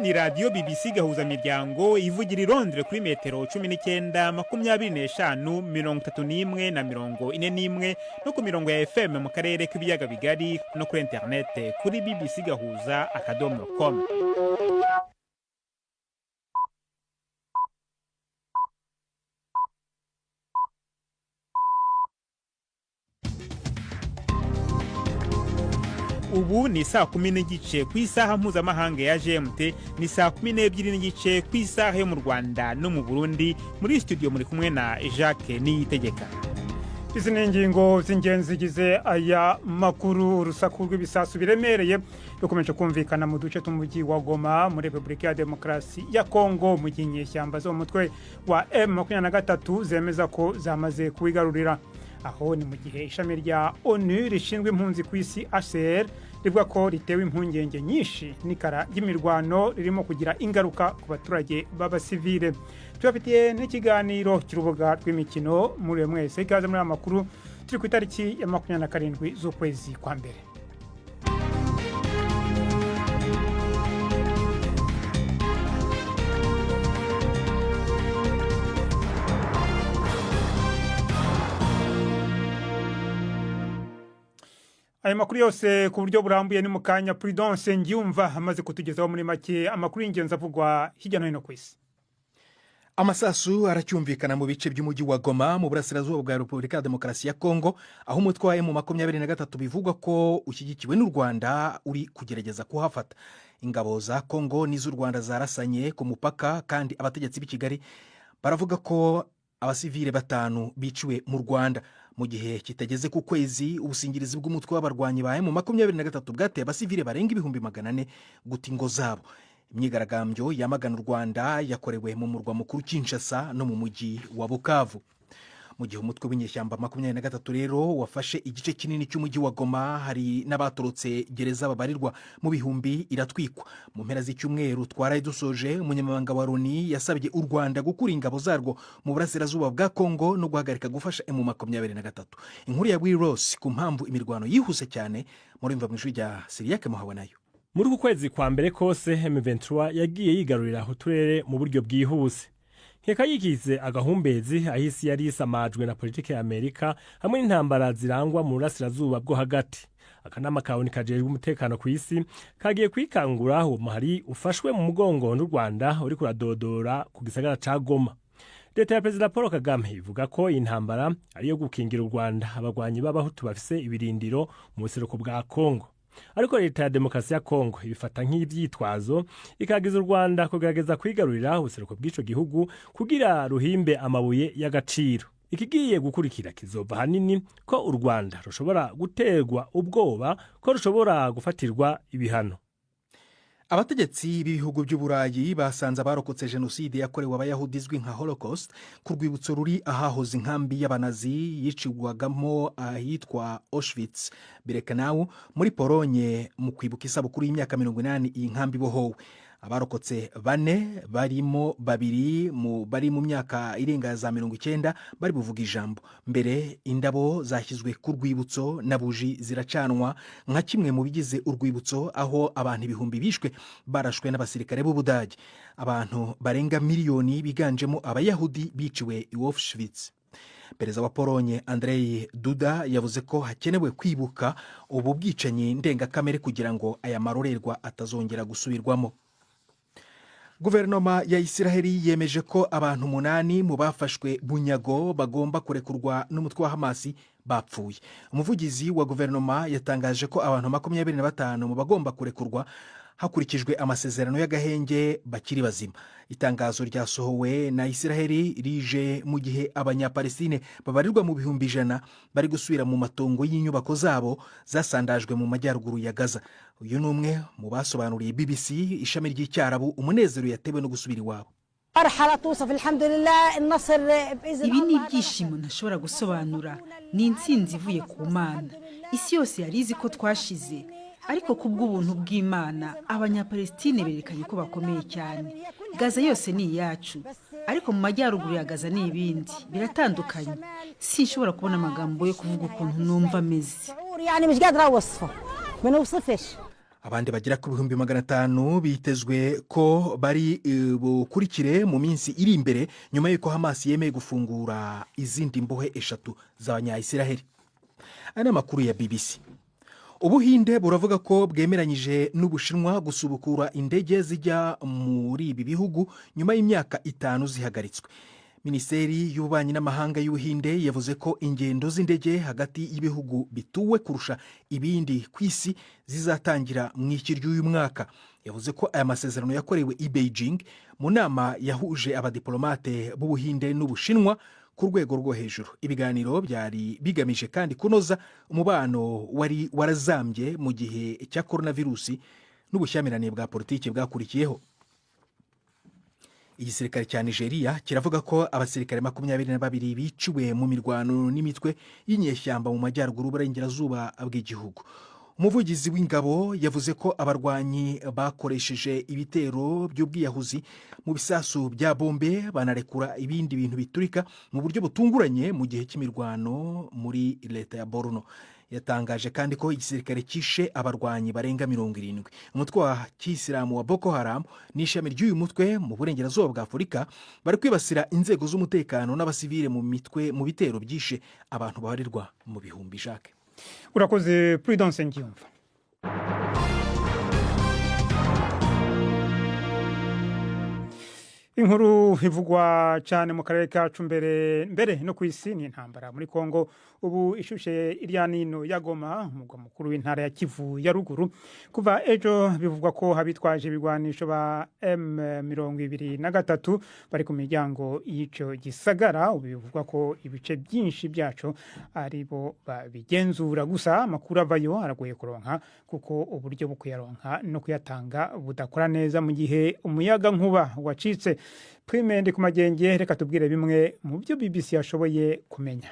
ni radio BBC gahuza miryango ivugira i Londres kuri metero 19 25 31 na 41 no ku mirongo ya FM mu karere k'ibiyaga bigari no kuri internet kuri bbcgahuza.com. Ubu ni saa 10 n'igice ku isaha mpuzamahanga ya GMT, ni saa 12 n'igice ku isaha yo mu Rwanda no mu Burundi. Muri studio muri kumwe na Jacques Niyitegeka. Izi ni ingingo z'ingenzi zigize aya makuru. Urusaku rw'ibisasu biremereye rukomeje kumvikana mu duce tw'umujyi wa Goma muri Repubulika ya Demokarasi ya Kongo, mu gihe inyeshyamba zo mu mutwe wa M23 zemeza ko zamaze kuwigarurira. Aho ni mu gihe ishami rya ONU rishinzwe impunzi ku isi HCR rivuga ko ritewe impungenge nyinshi n'ikara ry'imirwano ririmo kugira ingaruka ku baturage b'abasivile. Tubafitiye n'ikiganiro cy'urubuga rw'imikino muri mwese. Ikaze muri amakuru turi ku itariki ya 27 z'ukwezi kwa mbere. Aya makuru yose ku buryo burambuye ni mukanya Prudence Ngiyumva amaze kutugezaho muri make amakuru y'ingenzi avugwa hirya no hino ku isi. Amasasu aracyumvikana mu bice by'umujyi wa Goma mu burasirazuba bwa Repubulika ya Demokarasi ya Kongo, aho umutwe wa M23 bivugwa ko ushyigikiwe n'u Rwanda uri kugerageza kuhafata. Ingabo za Kongo n'iz'u Rwanda zarasanye ku mupaka, kandi abategetsi b'i Kigali baravuga ko abasivile 5 biciwe mu Rwanda. Mu gihe kitageze ku kwezi, ubusingirizi bw'umutwe w'abarwanyi ba M23 bwateye abasivile barenga 400 guta ingo zabo. Imyigaragambyo yamagana u Rwanda yakorewe mu murwa mukuru Kinshasa no mu mujyi wa Bukavu. Mu gihe umutwe w'inyeshyamba 23 rero wafashe igice kinini cy'umujyi wa Goma, hari n'abatorotse gereza babarirwa mu bihumbi iratwikwa. Mu mpera z'icyumweru twaraye dusoje, umunyamabanga wa Loni yasabye u Rwanda gukura ingabo zarwo mu burasirazuba bwa Kongo no guhagarika gufasha M23. Inkuru ya Will Ross ku mpamvu imirwano yihuse cyane muri mva mw'ijwi rya Siriake Muhawe nayo. Muri uku kwezi kwa mbere kose M23 yagiye yigarurira uturere mu buryo bwihuse. Nkeka yigize agahumbezi ahisi yari isamajwe na politike ya Amerika hamwe n'intambara zirangwa mu burasirazuba bwo hagati. Akanama kaoni kajejwe umutekano ku isi kagiye kwikangura uwo muhari ufashwe mu mugongo n'u Rwanda uri kuradodora ku gisagara ca Goma. Leta ya Perezida Paul Kagame ivuga ko intambara ari yo gukingira u Rwanda abagwanyi b'abahutu bafise ibirindiro mu buseruko bwa Kongo. Ariko leta ya Demokarasi ya Kongo ibifata nk'ivyitwazo ikagiza u Rwanda kugerageza kwigarurira ubuseruko bw'ico gihugu kugira ruhimbe amabuye y'agaciro. Ikigiye gukurikira kizova hanini ko u Rwanda rushobora guterwa ubwoba ko rushobora gufatirwa ibihano. Abategetsi b'ibihugu by'Uburayi basanze abarokotse jenoside yakorewe abayahudi izwi nka Holocaust ku rwibutso ruri ahahoze inkambi y'abanazi yicirwagamo ahitwa Auschwitz Birkenau muri Polonye mu kwibuka isabukuru y'imyaka 80 iyi nkambi bohowe. Abarokotse 4 barimo 2 bari mu myaka irenga za 90 bari buvuga ijambo. Mbere indabo zashyizwe ku rwibutso na buji ziracanwa nka kimwe mu bigize urwibutso, aho abantu ibihumbi bishwe barashwe n'abasirikare b'Ubudage. Abantu barenga miliyoni biganjemo abayahudi biciwe i Auschwitz. Perezida wa Polonye Andrzej Duda yavuze ko hakenewe kwibuka ubu bwicanyi ndengakamere kugira ngo aya marorerwa atazongera gusubirwamo. Guverinoma ya Isiraheli yemeje ko abantu 8 mu bafashwe bunyago bagomba kurekurwa n'umutwe wa Hamas bapfuye. Umuvugizi wa guverinoma yatangaje ko abantu 25 mu bagomba kurekurwa hakurikijwe amasezerano y'agahenge bakiri bazima. Itangazo ryasohowe na Isiraheli rije mu gihe abanyapalestine babarirwa mu bihumbi 100 bari gusubira mu matongo y'inyubako zabo zasandajwe mu majyaruguru ya Gaza. Uyu numwe mu basobanuriye BBC ishami ry'icyarabu umunezero yatewe no gusubira iwabo. Ibi ni ibyishimo ntashobora gusobanura, ni intsinzi ivuye ku Mana. Isi yose yarizi ko twashize, ariko kubw'ubuntu bw'Imana abanyapalestine berekanye ko bakomeye cyane. Gaza yose ni iyacu, ariko mu majyaruguru ya Gaza ni ibindi biratandukanye. Sinshobora kubona amagambo yo kuvuga ukuntu numva meze. abandi bagera ku 500,000 bitezwe ko bari bukurikire mu minsi iri imbere nyuma y'uko Hamas yemeye gufungura izindi mbohe 3 z'abanyayisiraheli. Aya makuru ya BBC. Ubuhinde buravuga ko bwemeranyije n'Ubushinwa gusubukura indege zijya muri ibi bihugu nyuma y'imyaka 5 zihagaritswe. Minisiteri y'ububanyi n'amahanga y'Ubuhinde yavuze ko ingendo z'indege hagati y'ibihugu bituwe kurusha ibindi ku isi zizatangira mu iki ry'uyu mwaka. Yavuze ko aya masezerano yakorewe i Beijing mu nama yahuje abadiplomate b'Ubuhinde n'Ubushinwa ku rwego rwo hejuru. Ibiganiro byari bigamije kandi kunoza umubano wari warazambye mu gihe cya coronavirusi n'ubushyamirane bwa politiki bwakurikiyeho. Igisirikare cya Nigeria kiravuga ko abasirikare 22 biciwe mu mirwano n'imitwe y'inyeshyamba mu majyaruguru y'uburengerazuba bw'igihugu. Umuvugizi w'ingabo yavuze ko abarwanyi bakoresheje ibitero by'ubwiyahuzi mu bisasu bya bombe banarekura ibindi bintu biturika mu buryo butunguranye mu gihe cy'imirwano muri leta ya Borno. Yatangaje kandi ko igisirikare kishe abarwanyi barenga 70. Umutwe wa Kisilamu wa Boko Haram n'ishami ry'uyu mutwe mu burengerazuba bwa Afurika bari kwibasira inzego z'umutekano n'abasivile mu bitero byishe abantu babarirwa mu bihumbi. Jacques, urakoze Prudence Ngiyumva. Inkuru ivugwa cyane mu karere kacu mbere no ku isi ni intambara muri Kongo ubu ishushe irya nino ya Goma, umugwa mukuru w'intara ya Kivu ya ruguru. Kuva ejo bivugwa ko habitwaje ibigwanisho ba M23 bari ku miryango y'ico gisagara. Ubu bivugwa ko ibice byinshi byaco aribo babigenzura, gusa amakuru avayo aragoye kuronka kuko uburyo bwo kuyaronka no kuyatanga budakora neza mu gihe umuyaga nkuba wacitse. Prime ndi ku magenge, reka tubwire bimwe mu byo BBC yashoboye kumenya.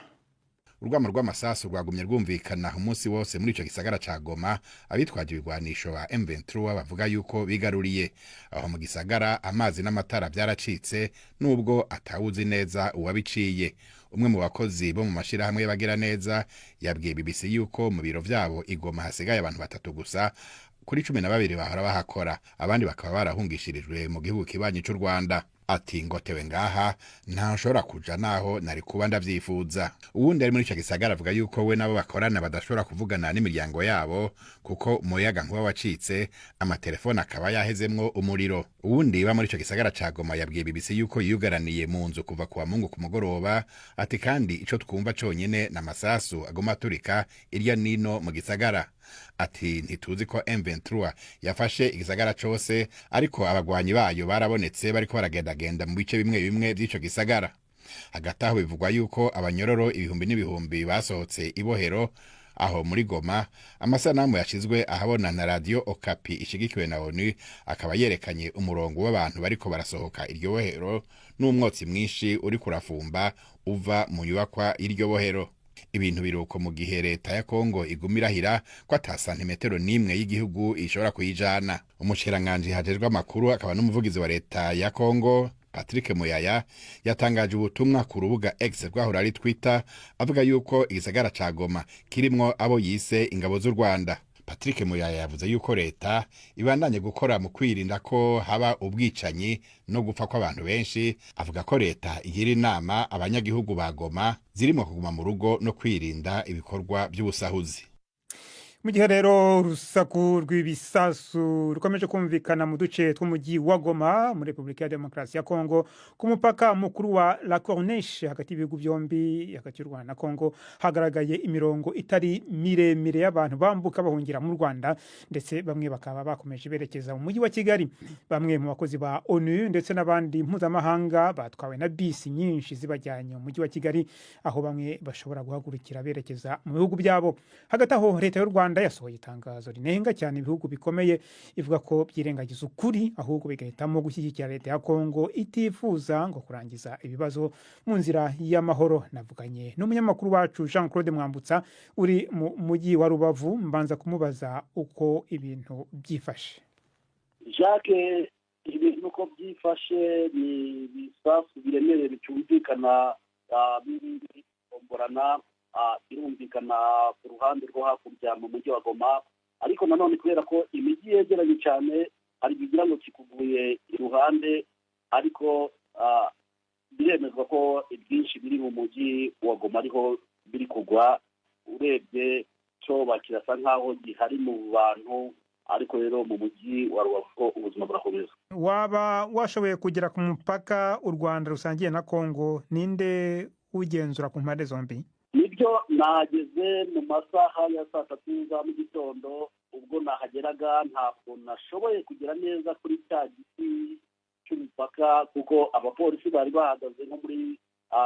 Urwamo rw'amasasu rwagumye rwumvikana umunsi wose muri ico gisagara ca Goma. Abitwaje ibigwanisho ba M23 bavuga yuko bigaruriye aho mu gisagara. Amazi n'amatara byaracitse nubwo atawuzi neza uwabiciye. Umwe mu bakozi bo mu mashirahamwe y'abagira neza yabwiye BBC yuko mu biro vyabo i Goma hasigaye abantu 3 gusa kuri 12 bahora bahakora, abandi bakaba barahungishirijwe mu gihugu kibanyi cy'u Rwanda. Ati ngotewe ngaha ntashobora kuja naho nari kuba ndavyifuza. Uwundi ari muri ico gisagara avuga yuko we nabo bakorana badashobora kuvugana n'imiryango yabo kuko umuyaga nkuba wacitse, amatelefone akaba yahezemwo umuriro. Uwundi ba muri ico gisagara ca Goma yabwiye BBC yuko yugaraniye mu nzu kuva kuwa Mungu ku mugoroba. Ati kandi ico twumva conyene n'amasasu agoma turika irya nino mu gisagara. Ati ntituzi ko M23 yafashe igisagara cose, ariko abagwanyi bayo barabonetse bariko baragendagenda mu bice bimwe bimwe by'ico gisagara. Hagati aho bivugwa yuko abanyororo ibihumbi n'ibihumbi basohotse ibohero aho muri Goma. Amasanamu yashizwe ahabona na Radio Okapi ishigikiwe na ONU akaba yerekanye umurongo w'abantu bariko barasohoka iryo bohero n'umwotsi mwinshi uri kurafumba uva mu nyubakwa y'iryo bohero. Ibintu biruko mu gihe leta ya Kongo igumira ko ata santimetero n'imwe y'igihugu ishobora kuyijana. Umushiranganje hajejwe amakuru akaba n'umuvugizi wa leta ya Kongo Patrick Muyaya yatangaje ubutumwa ku rubuga X rwahora ari Twitter avuga yuko igisagara ca Goma kirimwo abo yise ingabo z'u Rwanda. Patrick Muyaya yavuze yuko leta ibandanye gukora mu kwirinda ko haba ubwicanyi no gupfa kw'abantu benshi. Avuga ko leta igira inama abanyagihugu ba Goma zirimo kuguma mu rugo no kwirinda ibikorwa by'ubusahuzi. Mu gihe rero urusaku rw'ibisasu rukomeje kumvikana mu duce tw'umujyi wa Goma muri Repubulika ya Demokarasi ya Kongo ku mupaka mukuru wa La Corniche hagati y'ibihugu byombi hagati y'u Rwanda na Kongo, hagaragaye imirongo itari miremire y'abantu bambuka bahungira mu Rwanda, ndetse bamwe bakaba bakomeje berekeza mu mujyi wa Kigali. Bamwe mu bakozi ba ONU ndetse n'abandi mpuzamahanga batwawe na bisi nyinshi zibajyanye mu mujyi wa Kigali, aho bamwe bashobora guhagurukira berekeza mu bihugu byabo. Hagati aho leta y'u Rwanda yasohoye itangazo rinenga cyane ibihugu bikomeye, ivuga ko byirengagiza ukuri ahubwo bigahitamo gushyigikira leta ya Kongo itifuza ngo kurangiza ibibazo mu nzira y'amahoro. Navuganye n'umunyamakuru wacu Jean Claude Mwambutsa uri mu mujyi wa Rubavu, mbanza kumubaza uko ibintu byifashe. Jacques, ibintu uko byifashe ni bisasu biremereye bicyumvikana bomborana birumvikana ku ruhande rwo hakurya mu mujyi wa Goma, ariko nanone kubera ko imijyi yegeranye cyane hari bigira ngo kikuguye iruhande, ariko biremezwa ko ibyinshi biri mu mujyi wa Goma ariho biri kugwa. Urebye cyo bakirasa nk'aho gihari mu bantu, ariko rero mu mujyi wa Rubavu ubuzima burakomeza. Waba washoboye kugera ku mupaka u Rwanda rusangiye na Kongo, ninde ugenzura ku mpande zombi? Nibyo, nahageze mu masaha ya 3:00 za mu gitondo. Ubwo nahageraga ntabwo nashoboye kugera neza kuri cya giti cy'umupaka, kuko abapolisi bari bahagaze nko muri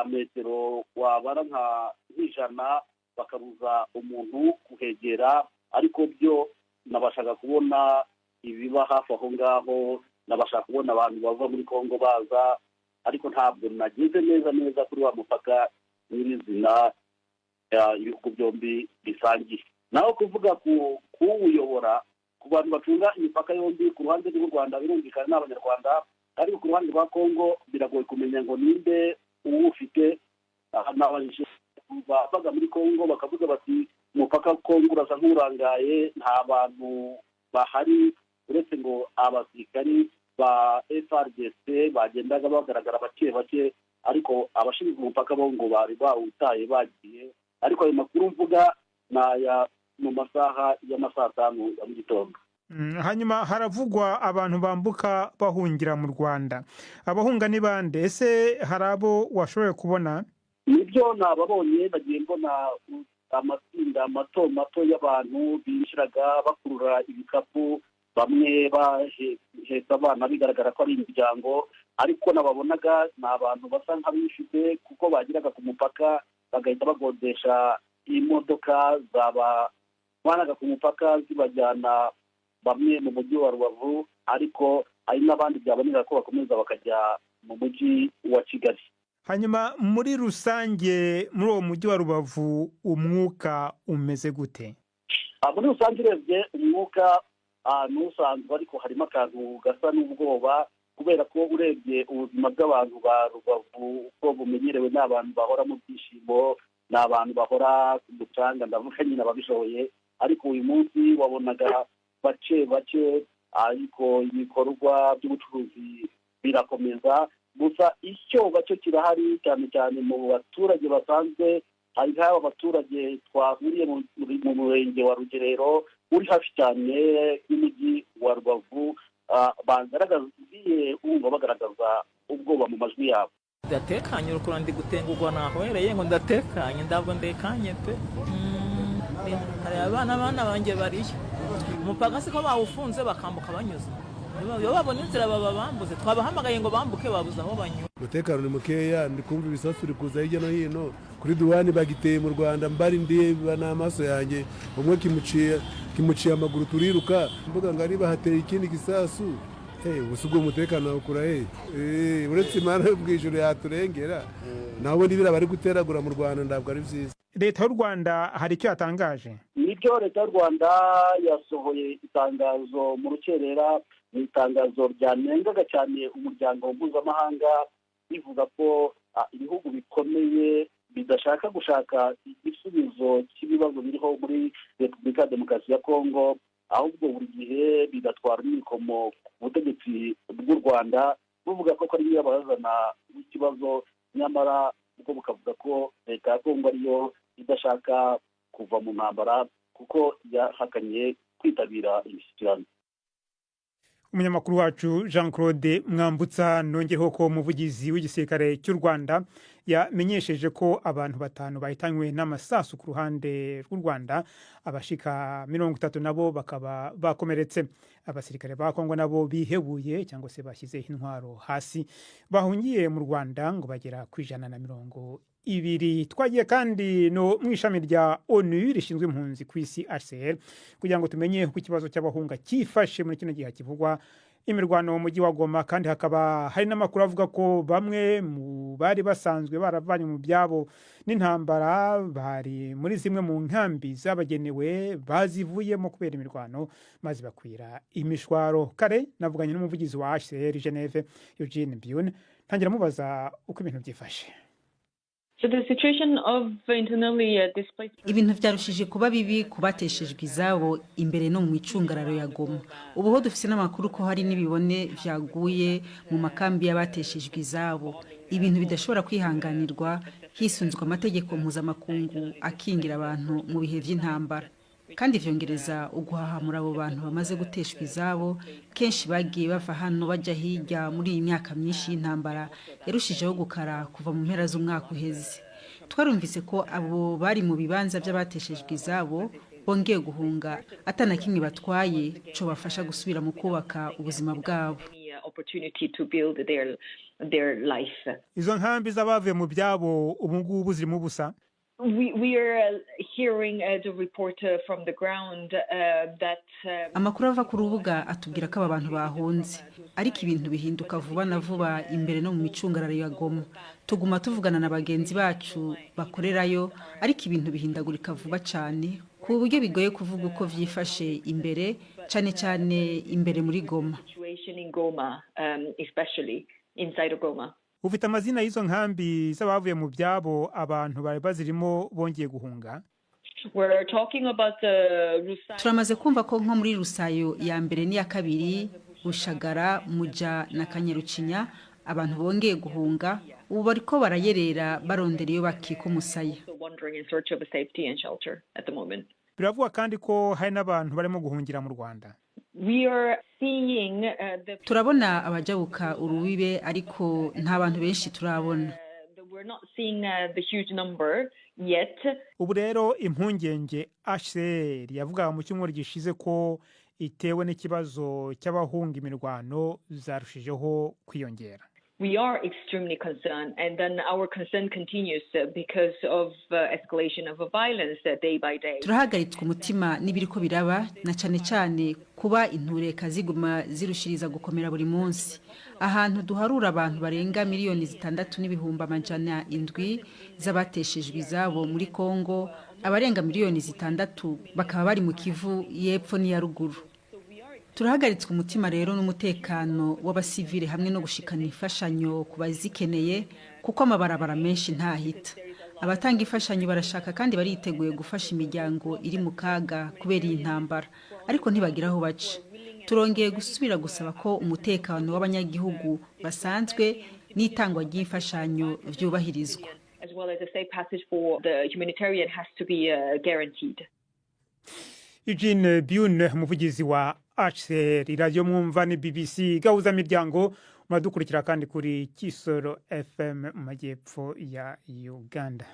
metero wabara nk'ijana bakabuza umuntu kuhegera, ariko byo nabashaga kubona ibiba hafi aho ngaho, nabashaga kubona abantu bava muri Kongo baza, ariko ntabwo nageze neza kuri wa mupaka nyirizina ibihugu byombi bisangiye. Naho kuvuga kuwuyobora ku bantu bacunga imipaka yombi, ku ruhande rw'u Rwanda birumvikana n'Abanyarwanda, ariko ku ruhande rwa Kongo biragoye kumenya ngo ninde uwufite. N'abanje babaga muri Kongo bakavuga bati umupaka Kongo urasa nk'urangaye, nta bantu bahari uretse ngo abasirikari ba FARDC bagendaga bagaragara bake, ariko abashinzwe umupaka bo ngo bari bawutaye bagiye. Ariko ayo makuru mvuga naya mu masaha y'amasaa 5 ya mu gitondo. Hanyuma haravugwa abantu bambuka bahungira mu Rwanda. Abahunga ni bande? Ese hari abo washoboye kubona? Nibyo, nababonye, nagiye mbona amatsinda mato y'abantu binjiraga bakurura ibikapu, bamwe bahetse abana bigaragara ko ari imiryango, ariko nababonaga ni abantu basa nk'abifite, kuko bagiraga ku mupaka bagahita bagodesha imodoka zabavanaga ku mupaka zibajyana bamwe mu mujyi wa Rubavu, ariko hari n'abandi byabonera ko bakomeza bakajya mu mujyi wa Kigali. Hanyuma muri rusange muri uwo mujyi wa Rubavu umwuka umeze gute? Muri rusange urebye umwuka n'usanzwe, ariko harimo akantu gasa n'ubwoba, kubera ko urebye ubuzima bw'abantu ba Rubavu uko bumenyerewe n'abantu bahora mu byishimo, n'abantu bahora ku mucanga, ndavuga nyine ababishoboye, ariko uyu munsi wabonaga bake, ariko ibikorwa by'ubucuruzi birakomeza. Gusa icyoba cyo kirahari cyane cyane mu baturage basanzwe. Hari nk'aba baturage twahuriye mu murenge wa Rugerero uri hafi cyane n'umujyi wa Rubavu, bagaragaza ubwoba mu majwi yabo. Ndatekanye urukura ndi gutengurwa nahwereye ngo ndatekanye, ndabwo ndekanye pe. Hari abana banjye bariyo umupaka siko bawufunze bakambuka banyuze, iyo babona inzira baba bambuze, twabahamagaye ngo bambuke babuze aho banyura. Umutekano ni mukeya, ndi kumva ibisasu uri kuza hirya no hino kuri duwani bagiteye mu Rwanda, mbari ndeba n'amaso yanjye, umwe kimuciye amaguru turiruka, mvuga ngo ariba hateye ikindi gisasu. Gusa ubwo umutekano wawukura uretse Imana yo bw'ijuru yaturengera, naho n'ibira bari guteragura mu Rwanda ntabwo ari byiza. Leta y'u Rwanda hari icyo yatangaje? Nibyo, Leta y'u Rwanda yasohoye itangazo mu rukerera, ni itangazo ryanengaga cyane umuryango mpuzamahanga, bivuga ko ibihugu bikomeye bidashaka gushaka igisubizo cy'ibibazo biriho muri Repubulika ya Demokarasi ya Kongo, ahubwo buri gihe bigatwara imikomo ku butegetsi bw'u Rwanda, buvuga ko ari yo bazana ikibazo, nyamara ubwo bukavuga ko Leta ya Kongo ariyo idashaka kuva mu ntambara kuko yahakanye kwitabira imishyikirano. Umunyamakuru wacu Jean Claude Mwambutsa nongereho ko umuvugizi w'igisirikare cy'u Rwanda yamenyesheje ko abantu 5 bahitanywe n'amasasu ku ruhande rw'u Rwanda, abashika 30 nabo bakaba bakomeretse. Abasirikare ba Kongo nabo bihebuye cyangwa se bashyize intwaro hasi, bahungiye mu Rwanda ngo bagera ku 120. Twagiye kandi no mu ishami rya ONU rishinzwe impunzi ku isi HCR kugira ngo tumenye uko ikibazo cy'abahunga cyifashe muri kino gihe kivugwa imirwano mu mujyi wa Goma, kandi hakaba hari n'amakuru avuga ko bamwe mu bari basanzwe baravanye mu byabo n'intambara bari muri zimwe mu nkambi zabagenewe bazivuyemo kubera imirwano maze bakwira imishwaro. Kare navuganye n'umuvugizi wa HCR Geneve Eugene Bion, ntangira mubaza uko ibintu byifashe. ibintu byarushije kuba bibi ku bateshejwe izabo imbere no mu micungararo ya Goma. Ubu ho dufite n'amakuru ko hari n'ibibone vyaguye mu makambi y'abateshejwe izabo, ibintu bidashobora kwihanganirwa hisunzwe amategeko mpuzamakungu akingira abantu mu bihe vy'intambara. Kandi vyongereza uguhahamura abo bantu bamaze guteshwa izabo, kenshi bagiye bava hano baja hirya muri iyi myaka myinshi y'intambara yarushijeho gukara kuva mu mpera z'umwaka uheze. Twarumvise ko abo bari mu bibanza by'abateshejwe izabo bongeye guhunga atana kimwe batwaye co bafasha gusubira mu kubaka ubuzima bwabo. Izo nkambi z'abavuye mu byabo ubu ngubu zirimo ubusa. We are hearing the report from the ground that amakuru ava ku rubuga atubwira ko aba bantu bahunze, ariko ibintu bihinduka vuba na vuba imbere no mu micungararo ya Goma. Tuguma tuvugana na bagenzi bacu bakorerayo, ariko ibintu bihindagurika vuba cyane ku buryo bigoye kuvuga uko vyifashe imbere, cyane cyane imbere muri Goma. Especially inside of Goma. Ufite amazina y'izo nkambi z'abavuye mu byabo abantu bari bazirimo bongeye guhunga? Turamaze kumva ko nko muri Rusayo ya mbere n'iya kabiri, Bushagara, Muja na Kanyarucinya abantu bongeye guhunga, ubu bariko barayerera barondera iyo bakika umusaya. Biravuga kandi ko hari n'abantu barimo guhungira mu Rwanda. Turabona abajabuka urubibe ariko nta bantu benshi turabona. Ubu rero impungenge HCR yavuga mu cyumweru gishize ko itewe n'ikibazo cy'abahunga imirwano zarushijeho kwiyongera. We are extremely concerned, and then our concern continues because of escalation of violence day by day. Turahagaritswe umutima n'ibiriko biraba, na cyane cyane kuba intureka ziguma zirushiriza gukomera buri munsi. Ahantu duharura abantu barenga miliyoni 6,700,000 z'abateshejwe izabo muri Kongo, abarenga miliyoni 6 bakaba bari mu Kivu y'epfo n'iya ruguru. Turahagaritswe umutima rero n'umutekano w'abasivile hamwe no gushikana imfashanyo ku bazikeneye, kuko amabarabara menshi ntahita. Abatanga imfashanyo barashaka kandi bariteguye gufasha imiryango iri mu kaga kubera iyi ntambara, ariko ntibagira aho baca. Turongeye gusubira gusaba ko umutekano w'abanyagihugu basanzwe n'itangwa ry'imfashanyo vyubahirizwa. As well as a safe passage for the humanitarian has to be guaranteed. Eugene Bune, umuvugizi wa HCR, radio mwumva ni BBC gahuza miryango, muradukurikira kandi kuri Kisoro FM mu majyepfo ya Uganda.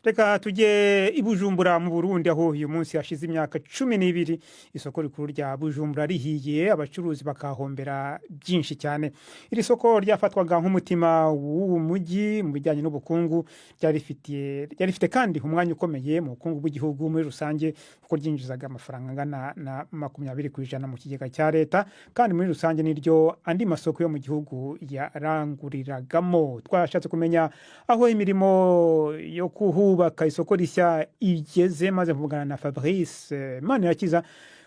Reka tujye i Bujumbura mu Burundi, aho uyu munsi hashize imyaka 12 isoko rikuru rya Bujumbura rihiye, abacuruzi bakahombera byinshi cyane. Iri soko ryafatwaga nk'umutima w'uwo mujyi mu bijyanye n'ubukungu, ryarifite kandi umwanya ukomeye mu bukungu bw'igihugu muri rusange, kuko ryinjizaga amafaranga angana na 20% mu kigega cya leta, kandi muri rusange niryo andi masoko yo mu gihugu yaranguriragamo. Twashatse kumenya aho imirimo yo kubaka isoko rishya igeze, maze mvugana na Fabrice Manirakiza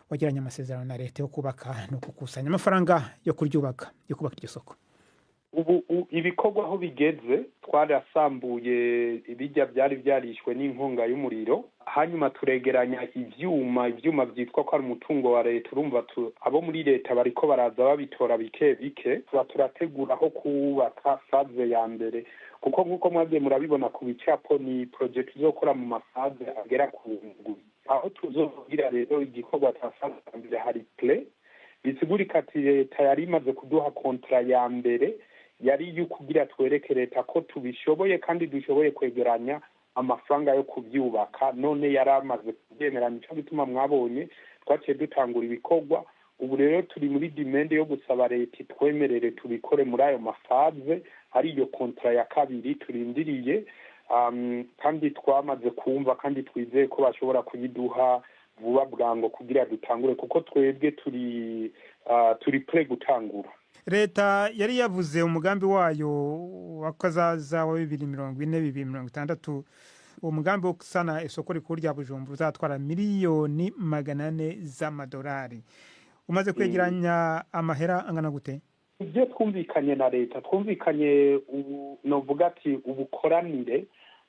wagiranye amasezerano na leta yo kubaka no gukusanya amafaranga yo kubaka iryo soko. Ubu ibikorwa aho bigeze, twarasambuye ibijya byari byarishwe n'inkonga y'umuriro, hanyuma turegeranya ivyuma byitwa ko ari umutungo wa leta. Urumva abo muri leta bariko baraza babitora bike bike, turategura aho kubaka faze ya mbere, kuko nkuko mwagiye murabibona ku bicapo ni project izokora mu mafaze agera ku ndwi. Aho tuzogira rero igikorwa cya faze ya mbere hari play, bisigurika ati leta yari imaze kuduha kontra ya mbere yari yukugira twereke leta ko tubishoboye kandi dushoboye kwegeranya amafaranga yo kubyubaka. None yaramaze kubyemera, nico bituma mwabonye twaciye dutangura ibikorwa. Ubu rero turi muri demand yo gusaba leta twemerere tubikore muri ayo mafaze, ari iyo kontra ya kabiri turindiriye, kandi twamaze kumva kandi twizeye ko bashobora kuyiduha vuba bwango kugira dutangure, kuko twebwe turi pre gutangura. Leta yari yavuze umugambi wayo wakazaza wa 2040-2060, uwo mugambi wo kusana isoko rikuru rya Bujumbura uzatwara miliyoni 400 z'amadolari. Umaze kwegeranya amahera angana gute? ibyo twumvikanye na leta twumvikanye novuga ati ubukoranire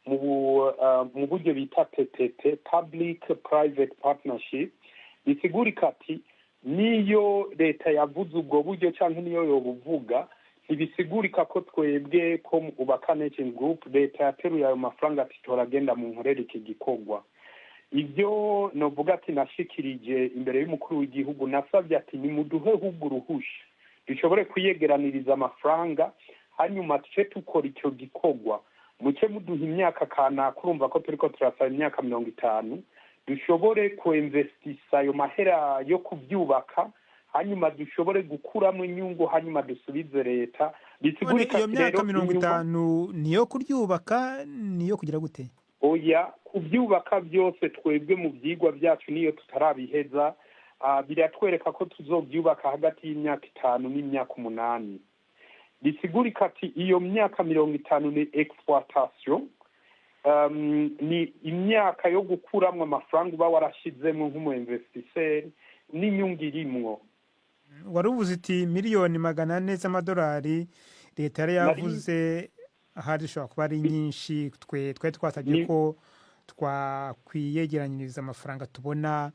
mu buryo bita PPP, public private partnership, bisigurika ati niyo leta yavuze ubwo buryo cyangwa niyo yobuvuga ntibisigurika ko twebwe ko ubaka nation group leta yateruye ayo mafaranga ati toragenda mu nkorera iki gikorwa. Ibyo novuga ati nashikirije imbere y'umukuru w'igihugu, nasabye ati nimuduhe ahubwo uruhusha dushobore kuyegeraniriza amafaranga hanyuma tuce tukora icyo gikorwa, muke muduha imyaka kana kurumva ko turiko turasaba imyaka 50 dushobore kuinvestisa ayo mahera yo kubyubaka hanyuma dushobore gukuramo inyungu hanyuma dusubize leta. Bisigurika iyo myaka 50 niyo kuryubaka niyo kugira gute? Oya, kubyubaka byose twebwe mu byigwa byacu niyo tutarabiheza biratwereka ko tuzobyubaka hagati y'imyaka 5 n'imyaka 8. Bisigurika ati iyo myaka 50 ni exploitation, ni imyaka yo gukuramo amafaranga uba warashizemo nk'umu investisseur n'inyungu irimwo. Warubuze iti miliyoni 400 z'amadolari leta yari yavuze ahari shobora kuba ari nyinshi, twe twasabye ko twakwiyegeranyiriza amafaranga tubona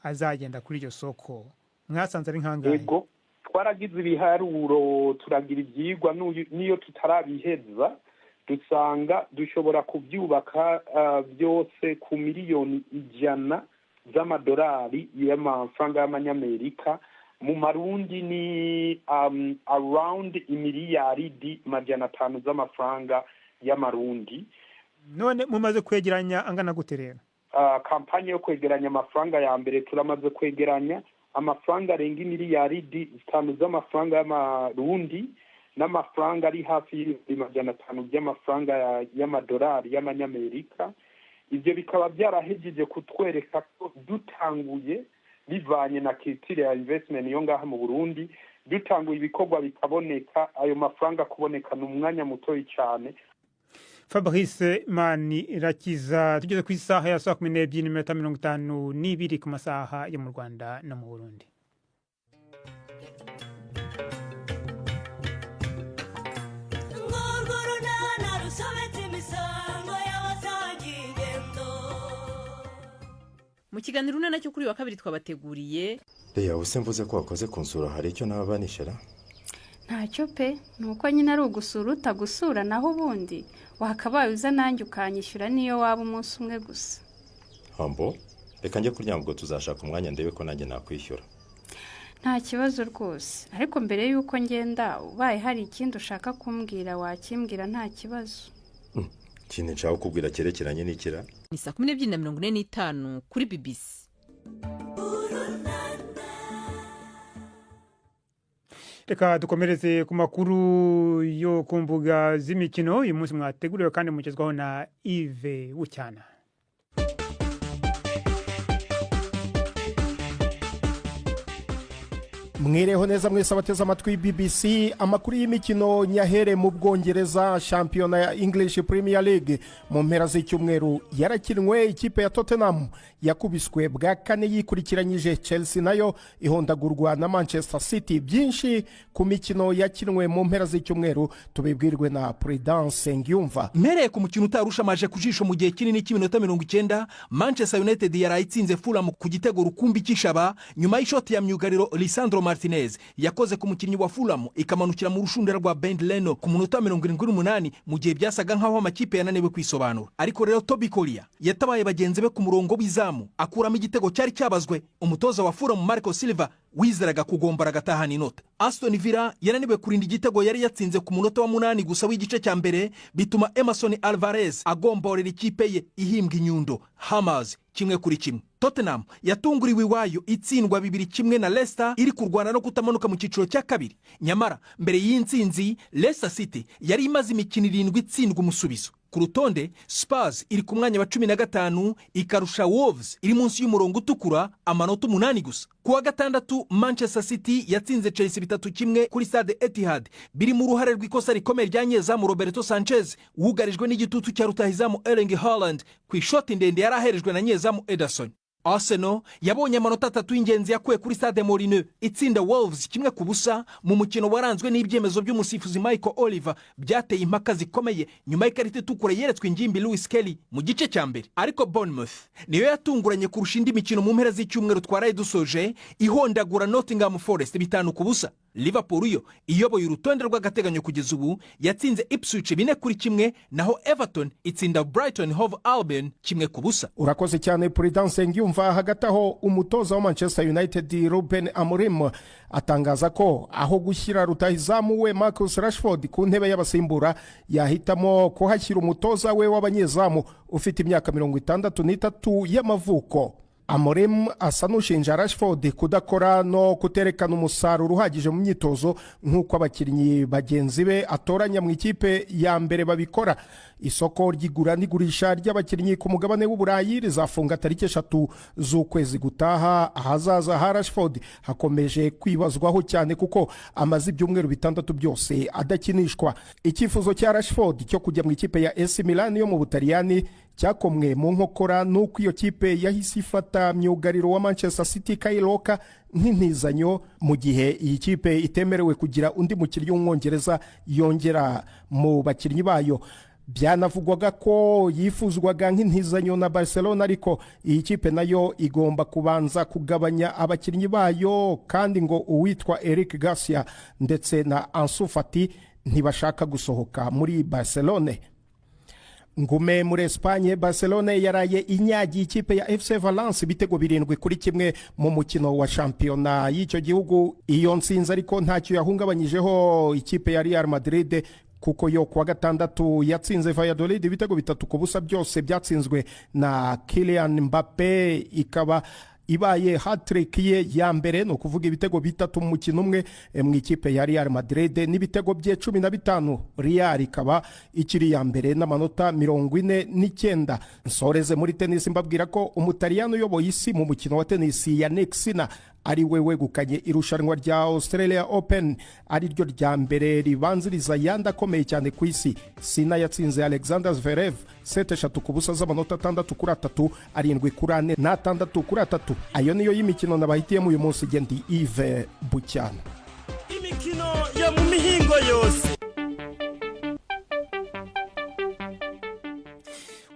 azagenda kuri iryo soko. Mwasanze ari nkangahe? Yego, twaragize ibiharuro turagira ibyigwa niyo tutarabiheza dusanga dushobora kubyubaka byose ku miliyoni 100 z'amadolari y'amafaranga y'amanyamerika. Mu marundi ni around imiliyaridi 500 z'amafaranga y'amarundi. None mumaze kwegeranya angana gute rero? Kampanye yo kwegeranya amafaranga ya mbere turamaze kwegeranya amafaranga arenga imiliyaridi 5 z'amafaranga y'amarundi n'amafaranga ari hafi y'500 by'amafaranga y'amadolari y'amanyamerika. Ibyo bikaba byarahejeje kutwereka ko dutanguye bivanye na kitire ya investment yo ngaha mu Burundi, dutanguye ibikorwa bikaboneka, ayo mafaranga kuboneka n'umwanya mutoyi cyane. Fabrice Manirakiza, tugeze ku isaha ya 12:52 ku masaha yo mu Rwanda no mu Burundi. Mu kiganiro unana cyo kuri wa kabiri twabateguriye Leya usemvuze ko wakoze kunsura hari icyo nabanishara? Ntacyo pe, nuko nyine ari ugusura utagusura naho ubundi wakabaye uza nanjye ukanyishyura niyo waba umunsi umwe gusa. Hambo, reka njye kuryama ubwo tuzashaka umwanya ndebe ko nanjye nakwishyura. Nta kibazo rwose, ariko mbere yuko ngenda ubaye hari ikindi ushaka kumbwira wakimbwira nta kibazo. Kintu nshaka kukubwira cyerekeranye n'ikira? Ni 12:45 kuri BBC. Reka dukomereze ku makuru yo ku mbuga z'imikino uyu munsi mwateguriwe kandi mugezwaho na Yves Bucyana. Mwireho neza mwese abateze amatwi BBC. Amakuru y'imikino nyahere mu Bwongereza, shampiyona ya English Premier League mu mpera z'icyumweru yarakinwe. Ikipe ya Tottenham yakubiswe bwa kane yikurikiranyije, Chelsea nayo ihondagurwa na Manchester City. Byinshi ku mikino yakinwe mu mpera z'icyumweru tubibwirwe na Prudence Ngyumva. Mpereye ku mukino utarusha amaje kujisho mu gihe kinini cy'iminota 90, Manchester United yarayitsinze Fulham ku gitego rukumbi cy'ishaba nyuma y'ishoti ya myugariro Lisandro Martinez yakoze ku mukinnyi wa Fulham ikamanukira mu rushundura rwa Ben Leno ku munota 78 mu gihe byasaga nkaho amakipe yananiwe kwisobanura. Ariko rero Toby Collier yatabaye bagenzi be ku murongo w'izamu akuramo igitego cyari cyabazwe. Umutoza wa Fulham Marco Silva wizeraga kugombora gatahana inota. Aston Villa yananiwe kurinda igitego yari yatsinze ku munota wa 8 gusa w'igice cya mbere, bituma Emerson Alvarez agomborera ikipe ye ihimbwa inyundo Hammers 1-1. Tottenham yatunguriwe iwayo itsindwa 2-1 na Leicester iri kurwana no kutamanuka mu cyiciro cya kabiri. Nyamara mbere y'intsinzi Leicester City yari imaze imikino 7 itsindwa umusubizo. Ku rutonde Spurs iri ku mwanya wa 15 ikarusha Wolves iri munsi y'umurongo utukura amanota 8 gusa. Ku wa gatandatu Manchester City yatsinze Chelsea 3-1 kuri Stade Etihad, biri mu ruhare rw'ikosa rikomeye rya nyezamu Roberto Sanchez wugarijwe n'igitutu cya rutahizamu Erling Haaland ku ishoti ndende yaraherejwe na nyezamu Ederson. Arsenal yabonye amanota 3 y'ingenzi yakuye kuri Stade Molineux itsinda Wolves 1-0 mu mukino waranzwe n'ibyemezo by'umusifuzi Michael Oliver byateye impaka zikomeye nyuma y'ikarita itukura yeretswe ingimbi Lewis Kelly mu gice cya mbere. Ariko Bournemouth niyo yatunguranye kurusha indi mikino mu mpera z'icyumweru twaraye dusoje ihondagura Nottingham Forest 5-0. Liverpool yo iyoboye urutonde rw'agateganyo kugeza ubu yatsinze Ipswich 4-1 naho Everton itsinda Brighton Hove Albion 1-0. Urakoze cyane Prudence Ngyumva. Hagati aho umutoza wa Manchester United Ruben Amorim atangaza ko aho gushyira rutahizamu we Marcus Rashford ku ntebe y'abasimbura yahitamo kuhashyira umutoza we w'abanyezamu ufite imyaka 63 y'amavuko. Amorim asa n'ushinja Rashford kudakora no kuterekana umusaruro uhagije mu myitozo nk'uko abakinnyi bagenzi be atoranya mu ikipe ya mbere babikora. Isoko ry'igura n'igurisha ry'abakinnyi ku mugabane w'Uburayi rizafunga tariki 3 z'ukwezi gutaha. Ahazaza ha Rashford hakomeje kwibazwaho cyane kuko amaze ibyumweru 6 byose adakinishwa. Icyifuzo cya Rashford cyo kujya mu ikipe ya AC Milan yo mu Butaliyani cyakomwe mu nkokora n'uko iyo kipe yahise ifata myugariro wa Manchester City Kyle Walker nk'intizanyo mu gihe iyi kipe itemerewe kugira undi mukinnyi w'umwongereza yongera mu bakinnyi bayo. Byanavugwaga ko yifuzwaga nk'intizanyo na Barcelona, ariko iyi kipe nayo igomba kubanza kugabanya abakinnyi bayo, kandi ngo uwitwa Eric Garcia ndetse na Ansu Fati ntibashaka gusohoka muri Barcelona. Ngume muri Espagne, Barcelona yaraye inyagiye ikipe ya FC Valence ibitego 7-1 mu mukino wa shampiyona y'icyo gihugu. Iyo nsinzi ariko ntacyo yahungabanyijeho ikipe ya Real Madrid, kuko yo kuwa gatandatu yatsinze Valladolid ibitego 3-0 byose byatsinzwe na Kylian Mbappe, ikaba ibaye hat-trick ye ya mbere, no kuvuga ibitego 3 mu mukino umwe mu ikipe ya Real Madrid n'ibitego bye 15. Real ikaba ikiri ya mbere n'amanota 49. Nsoreze muri tennis mbabwira ko Umutaliyano uyoboye isi mu mukino wa tennis ya Nexina ari we wegukanye irushanwa rya Australia Open, ari ryo rya mbere ribanziriza yanda akomeye cyane ku isi. Sina yatsinze Alexander Zverev 7-3 z'amanota 6-3, 7-4 na 6-3. Ayo niyo y'imikino nabahitiyemo uyu munsi. Gendi Yves Bucyana. Imikino yo mu mihingo yose.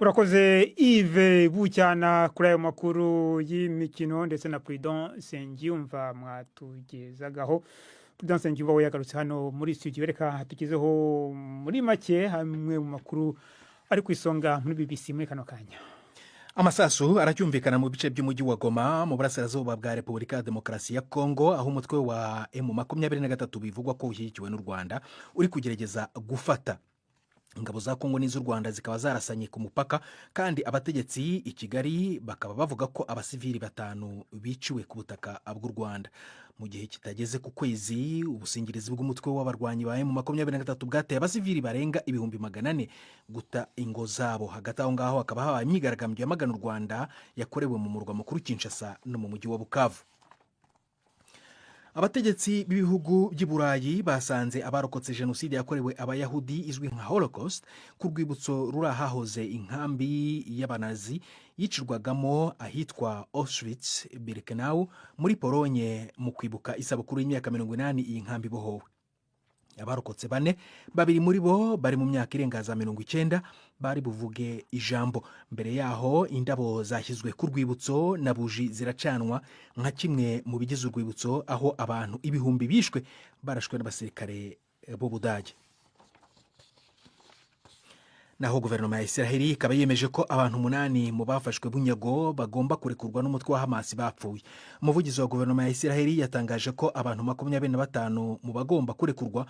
Urakoze Yves Bucyana kuri ayo makuru y'imikino ndetse na Prudence Ngyumva mwatugezagaho. Prudence Ngyumva we yagarutse hano muri studio, reka tugezeho muri make hamwe mu makuru ari ku isonga muri BBC muri kano kanya. Amasasu aracyumvikana mu bice by'umujyi wa Goma mu burasirazuba bwa Repubulika ya Demokarasi ya Kongo, aho umutwe wa M23 bivugwa ko ushyigikiwe n'u Rwanda uri kugerageza gufata. Ingabo za Kongo n'iz'u Rwanda zikaba zarasanye ku mupaka, kandi abategetsi i Kigali bakaba bavuga ko abasivili 5 biciwe ku butaka bw'u Rwanda. Mu gihe kitageze ku kwezi, ubusingirizi bw'umutwe w'abarwanyi ba M23 bwateye abasivili barenga 400 guta ingo zabo. Hagati aho ngaho hakaba habaye imyigaragambyo yamagana u Rwanda yakorewe mu murwa mukuru Kinshasa no mu mujyi wa Bukavu. Abategetsi b'ibihugu by'i Burayi basanze abarokotse jenoside yakorewe abayahudi izwi nka Holocaust ku rwibutso ruri ahahoze inkambi y'abanazi yicirwagamo ahitwa Auschwitz-Birkenau muri Polonye mu kwibuka isabukuru y'imyaka 80 iyi nkambi bohowe. Abarokotse 4, 2 muri bo bari mu myaka irenga za 90, bari buvuge ijambo. Mbere yaho indabo zashyizwe ku rwibutso na buji ziracanwa nka kimwe mu bigize urwibutso, aho abantu ibihumbi bishwe barashwe n'abasirikare b'Ubudage. Naho guverinoma ya Israeli ikaba yemeje ko abantu 8 mu bafashwe bunyago bagomba kurekurwa n'umutwe wa Hamas bapfuye. Umuvugizi wa guverinoma ya Israeli yatangaje ko abantu 25 mu bagomba kurekurwa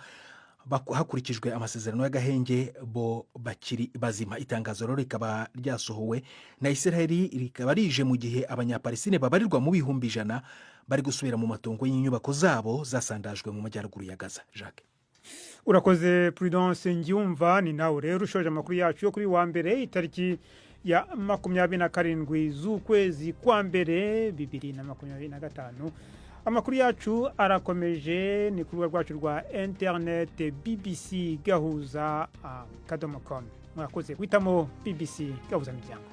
hakurikijwe amasezerano y'agahenge bo bakiri bazima. Itangazo rero rikaba ryasohowe na Israeli, rikaba rije mu gihe abanyapalestine babarirwa mu bihumbi 100 bari gusubira mu matongo y'inyubako zabo zasandajwe mu majyaruguru ya Gaza. Jacques. Urakoze Prudence Ngyumva. Ni nawe rero ushoje amakuru yacu yo kuri wa mbere itariki ya 27 z'ukwezi kwa mbere 2025. Amakuru yacu arakomeje ni ku rubuga rwacu rwa internet BBC Gahuza.com. Mwakoze kwitamo BBC Gahuza Miryango.